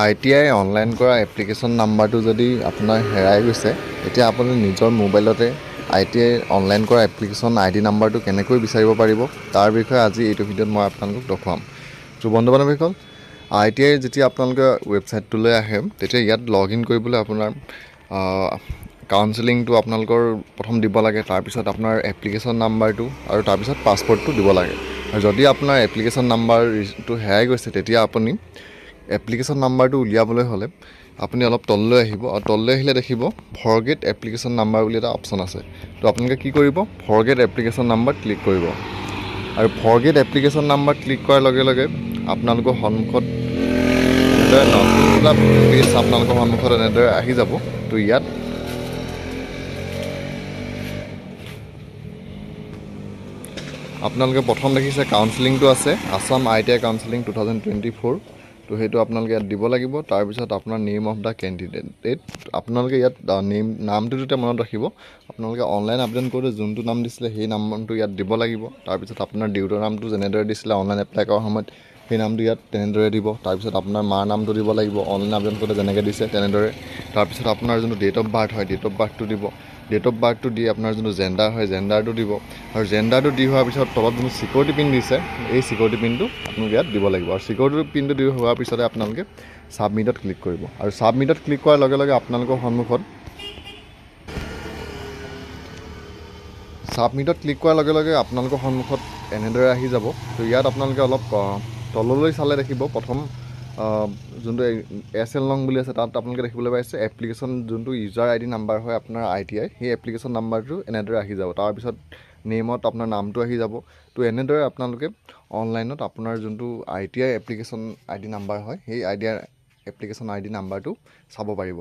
ITI online কৰা application নাম্বাৰটো যদি আপোনাৰ হেৰাই গৈছে, এতিয়া আপুনি নিজৰ মোবাইলতে ITI অনলাইন কৰা এপ্লিকেশ্যন ID নাম্বাৰটো কেনেকৈ বিচাৰিব পাৰিব তাৰ বিষয়ে আজি এইটো ভিডিঅ'ত মই আপোনালোকক দেখুৱাম। তো বন্ধু বান্ধৱীসকল, ITI যেতিয়া আপোনালোকে ৱেবছাইটটোলৈ আহে তেতিয়া ইয়াত লগ ইন কৰিবলৈ আপোনাৰ কাউন্সেলিংটো আপোনালোকৰ প্ৰথম দিব লাগে, তাৰপিছত আপোনাৰ এপ্লিকেশ্যন নাম্বাৰটো আৰু তাৰপিছত পাছপৰ্টটো দিব লাগে। আৰু যদি আপোনাৰ এপ্লিকেশ্যন নাম্বাৰটো হেৰাই গৈছে তেতিয়া আপুনি এপ্লিকেশ্যন নাম্বাৰটো উলিয়াবলৈ হ'লে আপুনি অলপ তললৈ আহিব আৰু তললৈ আহিলে দেখিব ফৰগেট এপ্লিকেশ্যন নাম্বাৰ বুলি এটা অপশ্যন আছে। তো আপোনালোকে কি কৰিব, ফৰগেট এপ্লিকেশ্যন নাম্বাৰ ক্লিক কৰিব আৰু ফৰগেট এপ্লিকেশ্যন নাম্বাৰ ক্লিক কৰাৰ লগে লগে আপোনালোকৰ সন্মুখত এনেদৰে নতুন এটা পেজ আপোনালোকৰ সন্মুখত এনেদৰে আহি যাব। তো ইয়াত আপোনালোকে প্ৰথম দেখিছে কাউন্সেলিংটো আছে, আছাম ITI কাউন্সেলিং 2024। তো সেইটো আপোনালোকে ইয়াত দিব লাগিব। তাৰপিছত আপোনাৰ নেম অফ দ্য কেণ্ডিডেট আপোনালোকে ইয়াত নামটো যেতিয়া মনত ৰাখিব, আপোনালোকে অনলাইন আবেদন কৰোঁতে যোনটো নাম দিছিলে সেই নামটো ইয়াত দিব লাগিব। তাৰপিছত আপোনাৰ দেউতাৰ নামটো যেনেদৰে দিছিলে অনলাইন এপ্লাই কৰাৰ সময়ত সেই নামটো ইয়াত তেনেদৰে দিব। তাৰপিছত আপোনাৰ মাৰ নামটো দিব লাগিব অনলাইন আবেদন কৰোঁতে যেনেকৈ দিছে তেনেদৰে। তাৰপিছত আপোনাৰ যোনটো ডেট অফ বাৰ্থ হয়, ডেট অফ বাৰ্থটো দিব। ডেট অফ বাৰ্থটো দি আপোনাৰ যোনটো জেণ্ডাৰ হয়, জেণ্ডাৰটো দিব। আৰু জেণ্ডাৰটো দি হোৱাৰ পিছত তলত যোনটো চিকিউৰিটি পিন দিছে, এই চিকিউৰিটি পিনটো আপোনালোকে ইয়াত দিব লাগিব। আৰু চিকিউৰিটি পিনটো দি হোৱাৰ পিছতে আপোনালোকে ছাবমিটত ক্লিক কৰিব। আৰু ছাবমিটত ক্লিক কৰাৰ লগে লগে আপোনালোকৰ সন্মুখত এনেদৰে আহি যাব। তো ইয়াত আপোনালোকে অলপ তললৈ চালে দেখিব প্ৰথম যোনটো SL নং বুলি আছে তাত আপোনালোকে দেখিবলৈ পাইছে এপ্লিকেশ্যন যোনটো ইউজাৰ ID নাম্বাৰ হয় আপোনাৰ ITI, সেই এপ্লিকেশ্যন নাম্বাৰটো এনেদৰে আহি যাব। তাৰপিছত নেমত আপোনাৰ নামটো আহি যাব। তো এনেদৰে আপোনালোকে অনলাইনত আপোনাৰ যোনটো ITI এপ্লিকেশ্যন ID নাম্বাৰ হয় সেই এপ্লিকেশ্যন ID নাম্বাৰটো চাব পাৰিব।